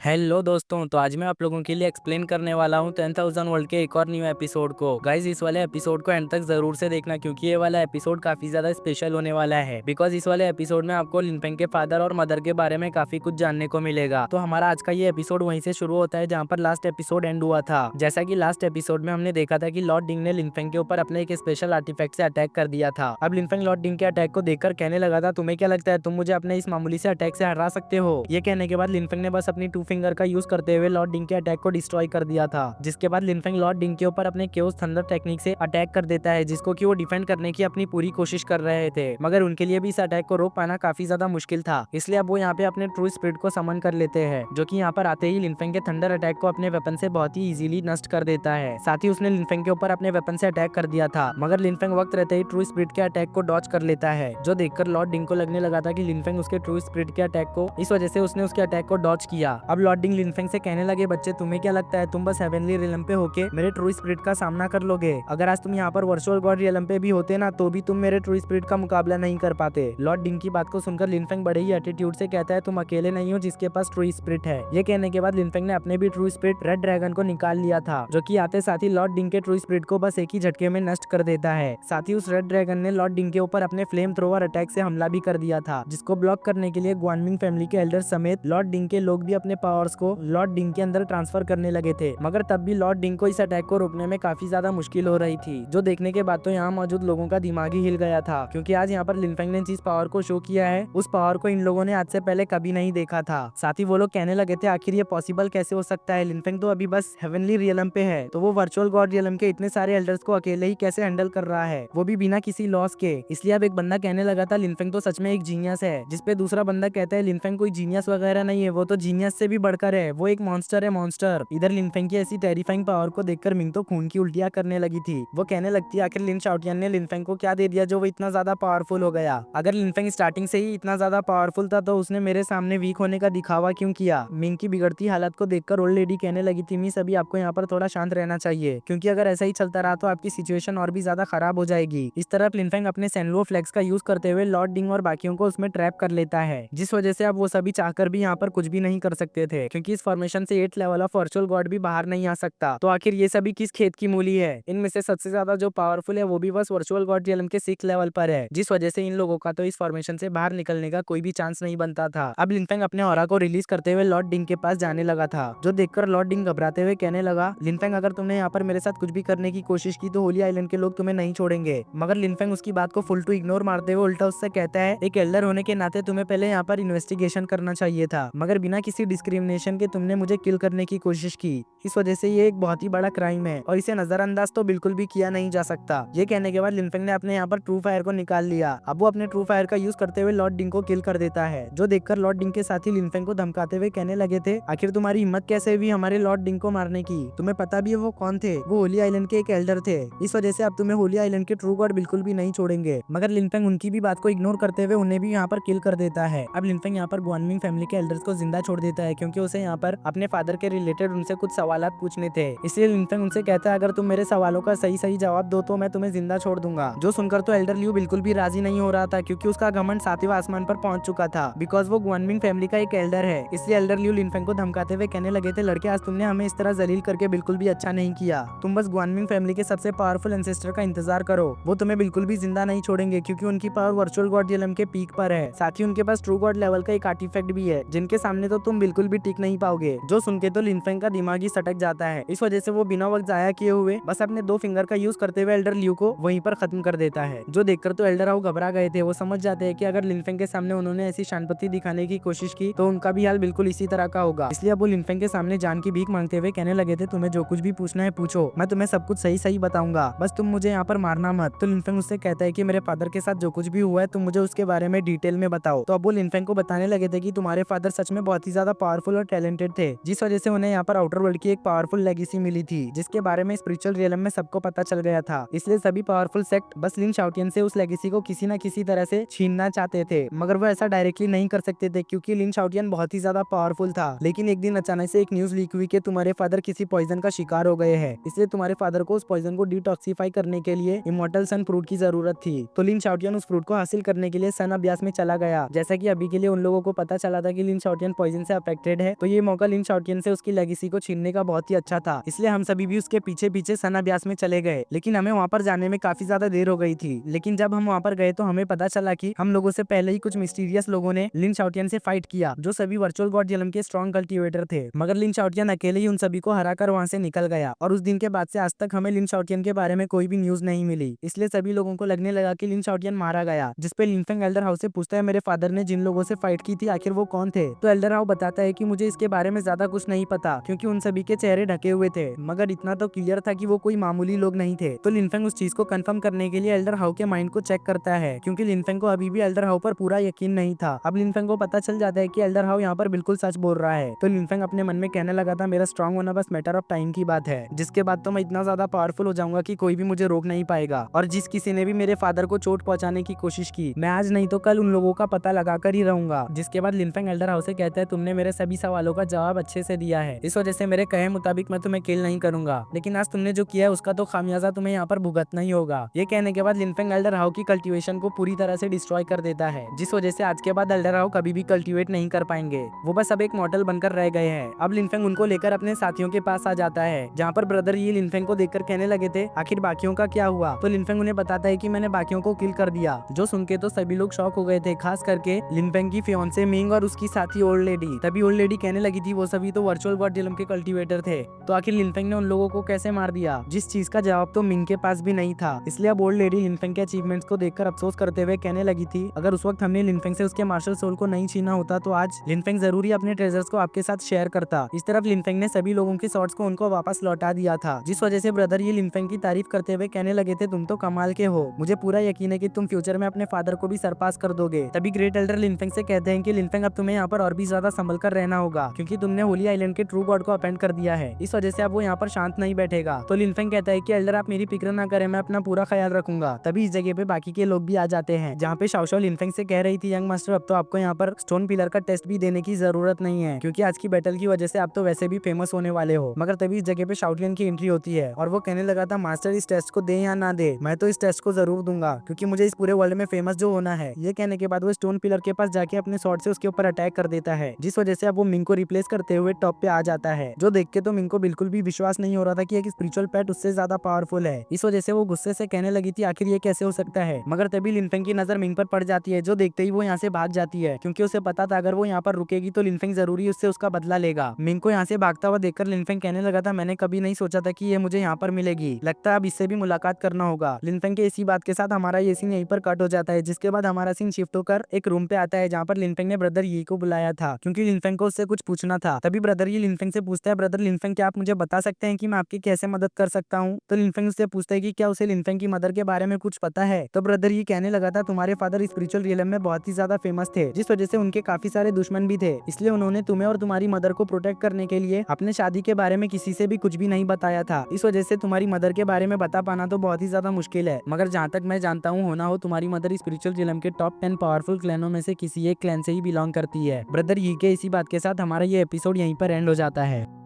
Hello दोस्तों, तो आज मैं आप लोगों के लिए एक्सप्लेन करने वाला हूँ 10,000 वर्ल्ड के एक और न्यू एपिसोड को। गाइज, इस वाले एपिसोड को एंड तक जरूर से देखना क्योंकि ये वाला एपिसोड काफी ज्यादा स्पेशल होने वाला है। बिकॉज इस वाले एपिसोड में आपको लिनफेंग के फादर और मदर के बारे में काफी कुछ जानने को मिलेगा। तो हमारा आज का ये एपिसोड वहीं से शुरू होता है जहाँ पर लास्ट एपिसोड एंड हुआ था। जैसा की लास्ट एपिसोड में हमने देखा था कि लॉर्ड डिंग ने लिनफेंग के ऊपर अपने एक स्पेशल आर्टिफैक्ट से अटैक कर दिया था। अब लिनफेंग लॉर्ड डिंग के अटैक को देखकर कहने लगा था, तुम्हें क्या लगता है तुम मुझे अपने इस मामूली से अटैक से हरा सकते हो? ये कहने के बाद लिनफेंग ने बस अपनी टू फिंगर का यूज करते हुए लॉर्ड डिंग के अटैक को डिस्ट्रॉय कर दिया था। जिसके बाद लिनफेंग लॉर्ड डिंग के ऊपर अपने केओस थंडर टेक्निक से अटैक कर देता है, जिसको कि वो डिफेंड करने की अपनी पूरी कोशिश कर रहे थे। मगर उनके लिए भी इस अटैक को रोक पाना काफी ज्यादा मुश्किल था। इसलिए अब वो यहाँ पे अपने ट्रू स्पिरिट को समन कर लेते हैं, जो कि यहाँ पर आते ही लिनफेंग के थंडर अटैक को अपने वेपन से बहुत ही इजीली नष्ट कर देता है। साथ ही उसने लिनफेंग के ऊपर अपने वेपन से अटैक कर दिया था, मगर लिनफेंग वक्त रहते ही ट्रू स्पिरिट के अटैक को डॉच कर लेता है, जो देखकर लॉर्ड डिंग को लगने लगा था कि लिनफेंग उसके ट्रू स्पिरिट के अटैक को इस वजह से उसने उसके अटैक को डॉच किया। अब लॉर्ड डिंग लिनफेंग से कहने लगे, बच्चे तुम्हें क्या लगता है तुम बस हेवनली रियलम पे होके मेरे ट्रू स्पिरिट का सामना कर लोगे? अगर आज तुम यहाँ पर वर्चुअल गॉड रियलम पे भी होते ना तो भी तुम मेरे ट्रू स्पिरिट का मुकाबला नहीं कर पाते। लॉर्ड डिंग की बात को सुनकर लिनफेंग बड़े ही एटीट्यूड से कहता है, तुम अकेले नहीं हो जिसके पास ट्रू स्पिरिट है। ये कहने के बाद लिनफेंग ने अपने भी ट्रू स्पिरिट रेड ड्रैगन को निकाल लिया था, जो कि आते साथ ही लॉर्ड डिंग के ट्रू स्पिरिट को बस एक ही झटके में नष्ट कर देता है। साथ ही उस रेड ड्रैगन ने लॉर्ड डिंग के ऊपर अपने फ्लेम थ्रोवर अटैक से हमला भी कर दिया था, जिसको ब्लॉक करने के लिए ग्वानमिंग फैमिली के एल्डर समेत लॉर्ड डिंग के लोग भी अपने पावर्स को लॉर्ड डिंग के अंदर ट्रांसफर करने लगे थे। मगर तब भी लॉर्ड डिंग को इस अटैक को रोकने में काफी ज्यादा मुश्किल हो रही थी, जो देखने के बाद तो यहाँ मौजूद लोगों का दिमाग ही हिल गया था, क्योंकि आज यहाँ पर लिनफेंग ने जिस पावर को शो किया है उस पावर को इन लोगों ने आज से पहले कभी नहीं देखा था। साथ ही वो लोग कहने लगे थे, आखिर ये पॉसिबल कैसे हो सकता है? लिनफेंग तो अभी बस हेवनली रियलम पे है, तो वो वर्चुअल गॉड रियलम के इतने सारे एल्डर्स को अकेले ही कैसे हैंडल कर रहा है, वो भी बिना किसी लॉस के? इसलिए अब एक बंदा कहने लगा था, लिनफेंग तो सच में एक जीनियस है। जिसपे दूसरा बंदा कहता है, लिनफेंग कोई जीनियस वगैरह नहीं है, वो तो जीनियस से भी बढ़कर है, वो एक मॉन्स्टर है, मॉन्स्टर। इधर लिनफेंग की ऐसी टेरिफाइंग पावर को देखकर मिंग तो खून की उल्टियां करने लगी थी। वो कहने लगती है, आखिर लिन शाओटियन ने लिनफेंग को क्या दे दिया जो वो इतना ज्यादा पावरफुल हो गया? अगर लिनफेंग स्टार्टिंग से ही इतना ज्यादा पावरफुल था तो उसने मेरे सामने वीक होने का दिखावा क्यों किया? मिंग की बिगड़ती हालत को देखकर ओल्ड लेडी कहने लगी थी, मिस अभी आपको यहाँ पर थोड़ा शांत रहना चाहिए, क्योंकि अगर ऐसा ही चलता रहा तो आपकी सिचुएशन और भी ज्यादा खराब हो जाएगी। इस तरफ लिनफेंग अपने सेनलो फ्लेक्स का यूज करते हुए लॉर्ड डिंग और बाकियों को उसमें ट्रैप कर लेता है, जिस वजह से अब वो सभी चाहकर भी यहाँ पर कुछ भी नहीं कर सकते थे, क्योंकि इस फॉर्मेशन से 8th level of virtual God भी बाहर नहीं आ सकता। तो आखिर ये सभी किस खेत की मूली है? इनमें से सबसे ज्यादा जो पावरफुल है वो भी बस वर्चुअल गॉड रियलम के 6th लेवल पर है, जिस वजह से इन लोगों का तो इस फॉर्मेशन से बाहर निकलने का कोई भी चांस नहीं बनता था। अब लिनफेंग अपने ऑरा को रिलीज करते हुए लॉर्ड डिंग के पास जाने लगा था, जो देखकर लॉर्ड डिंग घबराते हुए कहने लगा, लिनफेंग अगर तुमने यहाँ पर मेरे साथ कुछ भी करने की कोशिश की तो होली आइलैंड के लोग तुम्हें नहीं छोड़ेंगे। मगर लिनफेंग उसकी बात को फुल टू इग्नोर मारते हुए उल्टा उससे कहता है, एक एल्डर होने के नाते तुम्हें पहले यहाँ पर इन्वेस्टिगेशन करना चाहिए था, मगर बिना किसी डिस्क्रिमिनेशन के तुमने मुझे किल करने की कोशिश की। इस वजह से ये एक बहुत ही बड़ा क्राइम है और इसे नजरअंदाज तो बिल्कुल भी किया नहीं जा सकता। ये कहने के बाद लिनफेंग ने अपने यहाँ पर ट्रू फायर को निकाल लिया। अब वो अपने ट्रू फायर का यूज करते हुए लॉर्ड डिंग को किल कर देता है, जो देखकर लॉर्ड डिंग के साथी लिनफेंग को धमकाते हुए कहने लगे थे, आखिर तुम्हारी हिम्मत कैसे हुई हमारे लॉर्ड डिंग को मारने की? तुम्हें पता भी है वो कौन थे? वो होली आइलैंड के एक एल्डर थे। इस वजह से अब तुम्हें होली आइलैंड के ट्रू गॉड बिल्कुल भी नहीं छोड़ेंगे। मगर लिनफेंग उनकी भी बात को इग्नोर करते हुए उन्हें भी यहाँ पर किल कर देता है। अब लिनफेंग यहाँ पर ग्वानमिंग फैमिली के एल्डर्स को जिंदा छोड़ देता है, क्योंकि उसे यहाँ पर अपने फादर के रिलेटेड उनसे कुछ सवालात पूछने थे। इसलिए लिनफेंग उनसे कहता है, अगर तुम मेरे सवालों का सही सही जवाब दो तो मैं तुम्हें जिंदा छोड़ दूंगा। जो सुनकर तो एल्डर लियू बिल्कुल भी राजी नहीं हो रहा था, क्योंकि उसका घमंड 7वें आसमान पर पहुंच चुका था, बिकॉज वो ग्वानमिंग फैमिली का एक एल्डर है। इसलिए एल्डर लियू लिनफेंग को धमकाते हुए कहने लगे थे, लड़के आज तुमने हमें इस तरह जलील करके बिल्कुल भी अच्छा नहीं किया। तुम बस ग्वानमिंग फैमिली के सबसे पावरफुल एंसेस्टर का इंतजार करो, वो तुम्हें बिल्कुल भी जिंदा नहीं छोड़ेंगे, क्योंकि उनकी पावर वर्चुअल गॉड रियलम के पीक पर है। साथ ही उनके पास ट्रू गॉड लेवल का एक आर्टिफैक्ट भी है, जिनके सामने तो तुम बिल्कुल भी टिक नहीं पाओगे। जो सुन के तो लिनफेंग का दिमाग ही सटक जाता है। इस वजह से वो बिना वक्त जाया किए हुए बस अपने 2 फिंगर का यूज करते हुए एल्डर लियू को वहीं पर खत्म कर देता है। जो देखकर तो एल्डर हाउ घबरा गए थे। वो समझ जाते हैं कि अगर लिनफेंग के सामने उन्होंने ऐसी शांति दिखाने की कोशिश की तो उनका भी हाल बिल्कुल इसी तरह का होगा। इसलिए अब वो लिनफेंग के सामने जान की भीख मांगते हुए कहने लगे थे, तुम्हें जो कुछ भी पूछना है पूछो, मैं तुम्हें सब कुछ सही सही बताऊंगा, बस तुम मुझे यहाँ पर मारना मत। तो लिनफेंग उससे कहता है कि मेरे फादर के साथ जो कुछ भी हुआ है तुम मुझे उसके बारे में डिटेल में बताओ। तो अब वो लिनफेंग को बताने लगे थे कि तुम्हारे फादर सच में बहुत ही ज्यादा पावरफुल और टैलेंटेड थे, जिस वजह से उन्हें यहाँ पर आउटर वर्ल्ड की की एक पावरफुल लेगेसी मिली थी जिसके बारे में स्पिरिचुअल रियलम में सबको पता चल गया था। इसलिए सभी पावरफुल सेक्ट बस लिन शाओटियन से उस लेगेसी को किसी न किसी तरह से छीनना चाहते थे, मगर वो ऐसा डायरेक्टली नहीं कर सकते थे क्योंकि लिन शाओटियन बहुत ही ज्यादा पावरफुल था। लेकिन एक दिन अचानक से एक न्यूज लीक हुई कि तुम्हारे फादर किसी पॉइजन का शिकार हो गए हैं, इसलिए तुम्हारे फादर को उस पॉइजन को डिटॉक्सिफाई करने के लिए इमॉर्टल सन फ्रूट की जरूरत थी। तो लिन शाओटियन उस फ्रूट को हासिल करने के लिए सन अभ्यास में चला गया। जैसा कि अभी के लिए उन लोगों को पता चला था कि लिन शाओटियन पॉइजन से अफेक्टेड है, तो ये मौका लिन शाओटियन से उसकी लेगेसी को छीनने का बहुत ही अच्छा था। इसलिए हम सभी भी उसके पीछे पीछे सन अभ्यास में चले गए। लेकिन हमें वहाँ पर जाने में काफी ज्यादा देर हो गई थी। लेकिन जब हम वहाँ पर गए तो हमें पता चला कि हम लोगों से पहले ही कुछ मिस्टीरियस लोगों ने लिन शाओटियन से फाइट किया, जो सभी वर्चुअल गॉड रियलम के स्ट्रॉन्ग कल्टिवेटर थे। मगर लिन शाओटियन अकेले ही उन सभी को हराकर वहाँ से निकल गया और उस दिन के बाद से आज तक हमें लिन शाओटियन के बारे में कोई भी न्यूज नहीं मिली। इसलिए सभी लोगों को लगने लगा कि लिन शाओटियन मारा गया। जिसपे लिनफेंग एल्डर हाउस से पूछता है मेरे फादर ने जिन लोगों से फाइट की थी आखिर वो कौन थे। तो एल्डर हाउस बताता है कि मुझे इसके बारे में ज्यादा कुछ नहीं पता क्योंकि उन सभी के चेहरे ढके हुए थे, मगर इतना तो क्लियर था कि वो कोई मामूली लोग नहीं थे। तो लिनफेंग उस चीज को कंफर्म करने के लिए एल्डर हाउ के माइंड को चेक करता है क्योंकि लिनफेंग को अभी भी एल्डर हाउ पर पूरा यकीन नहीं था। अब लिनफेंग को पता चल जाता है कि एल्डर हाउ यहाँ पर बिल्कुल सच बोल रहा है। तो लिनफेंग अपने मन में कहने लगा था मेरा स्ट्रॉन्ग होना बस मैटर ऑफ टाइम की बात है, जिसके बाद तो मैं इतना ज्यादा पावरफुल हो जाऊंगा कि कोई भी मुझे रोक नहीं पाएगा। और जिस किसी ने भी मेरे फादर को चोट पहुंचाने की कोशिश की, मैं आज नहीं तो कल उन लोगों का पता लगाकर ही रहूंगा। जिसके बाद लिनफेंग एल्डर हाउस से कहता है तुमने मेरे सभी सवालों का जवाब अच्छे से दिया है, इस वजह से मेरे कहे मुताबिक मैं तुम्हें किल नहीं करूंगा, लेकिन आज तुमने जो किया है उसका तो खामियाजा तुम्हें यहाँ पर भुगतना ही होगा। ये कहने के बाद लिनफेंग एल्डर हाउ की कल्टीवेशन को पूरी तरह से डिस्ट्रॉय कर देता है, जिस वजह से आज के बाद एल्डर हाउ कभी भी कल्टीवेट नहीं कर पाएंगे। वो बस अब एक मॉडल बनकर रह गए हैं। अब लिनफेंग उनको लेकर अपने साथियों के पास आ जाता है, जहाँ पर ब्रदर ये लिनफेंग को देखकर कहने लगे थे आखिर बाकियों का क्या हुआ। तो लिनफेंग उन्हें बताता है कि मैंने बाकियों को किल कर दिया, जो सुन के तो सभी लोग शॉक हो गए थे, खास करके लिनफेंग की फियांसे मिंग और उसकी साथी ओल्ड लेडी। तभी ओल्ड लेडी कहने लगी थी वो सभी तो वर्चुअल गॉड रियलम के कल्टीवेटर थे, तो आखिर लिनफेंग ने उन लोगों को कैसे मार दिया, जिस चीज का जवाब तो मिंग के पास भी नहीं था। इसलिए अब ओल्ड लेडी लिनफेंग के अचीवमेंट्स को देखकर अफसोस करते हुए कहने लगी थी अगर उस वक्त हमने लिनफेंग से उसके मार्शल सोल को नहीं छीना होता तो आज लिनफेंग जरूर ही अपने ट्रेजर्स को आपके साथ शेयर करता। इस तरफ लिनफेंग ने सभी लोगों के शॉर्ट्स को उनको वापस लौटा दिया था, जिस वजह से ब्रदर ये लिनफेंग की तारीफ करते हुए कहने लगे थे तुम तो कमाल के हो, मुझे पूरा यकीन है कि तुम फ्यूचर में अपने फादर को भी सरपास कर दोगे। तभी ग्रेट एल्डर लिनफेंग से कहते हैं कि लिनफेंग अब तुम्हें यहाँ पर और भी ज्यादा संभल कर रहना होगा क्योंकि तुमने होली आइलैंड के ट्रू गॉड को अपॉइंट कर दिया है, इस वजह से अब वो यहाँ पर शांत नहीं बैठेगा। तो लिनफेंग कहता है कि एल्डर आप मेरी फिक्र ना करें, मैं अपना पूरा ख्याल रखूंगा। तभी इस जगह पे बाकी के लोग भी आ जाते हैं, जहाँ पे शाओ शाओ लिनफेंग से कह रही थी यंग मास्टर अब तो आपको यहाँ पर स्टोन पिलर का टेस्ट भी देने की जरूरत नहीं है क्योंकि आज की बैटल की वजह से आप तो वैसे भी फेमस होने वाले हो। मगर तभी इस जगह पे शाओटियन की एंट्री होती है और वो कहने लगा था मास्टर इस टेस्ट को दे या ना दे, मैं तो इस टेस्ट को जरूर दूंगा क्योंकि मुझे इस पूरे वर्ल्ड में फेमस जो होना है। ये कहने के बाद वो स्टोन पिलर के पास जाके अपने शॉट से उसके ऊपर अटैक कर देता है, जिस वजह से अब वो मिंग को रिप्लेस करते हुए टॉप पे आ जाता है, जो देख के तो मिंग को बिल्कुल भी विश्वास नहीं हो रहा था कि एक स्पिरिचुअल पेट उससे ज्यादा पावरफुल है। इस वजह से वो गुस्से से कहने लगी थी आखिर ये कैसे हो सकता है। मगर तभी लिनफेंग की नजर मिंग पर पड़ जाती है, जो देखते ही वो यहाँ से भाग जाती है क्योंकि उसे पता था अगर वो यहाँ पर रुकेगी तो लिनफेंग जरूरी उससे उसका बदला लेगा। मिंग को यहाँ से भागता हुआ देखकर लिनफेंग कहने लगा था मैंने कभी नहीं सोचा था कि ये मुझे यहाँ पर मिलेगी, लगता है अब इससे भी मुलाकात करना होगा। लिनफेंग के इसी बात के साथ हमारा ये सीन यहीं पर कट हो जाता है, जिसके बाद हमारा सीन शिफ्ट होकर एक रूम पे आता है जहाँ पर लिनफेंग ने ब्रदर ये को बुलाया था क्योंकि लिनफेंग को उससे कुछ पूछना था। तभी ब्रदर ये लिनफेंग से पूछता है ब्रदर लिनफेंग क्या आप मुझे बता सकते हैं कि मैं आपकी कैसे मदद कर सकता हूँ। तो लिनफेंग उससे पूछता है कि क्या उसे लिनफेंग की मदर के बारे में कुछ पता है। तो ब्रदर ये कहने लगा था तुम्हारे फादर स्पिरिचुअल रियलम में बहुत ही ज्यादा फेमस थे, जिस वजह से उनके काफी सारे दुश्मन भी थे, इसलिए उन्होंने तुम्हें और तुम्हारी मदर को प्रोटेक्ट करने के लिए अपने शादी के बारे में किसी से भी कुछ भी नहीं बताया था। इस वजह से तुम्हारी मदर के बारे में बता पाना तो बहुत ही ज्यादा मुश्किल है। मगर जहाँ तक मैं जानता हूँ होना हो तुम्हारी मदर स्पिरिचुअल रियलम के टॉप 10 पावरफुल क्लैनों में से किसी एक क्लैन से ही बिलोंग करती है। ब्रदर ये के इसी बात के साथ हमारा ये एपिसोड यहीं पर एंड हो जाता है।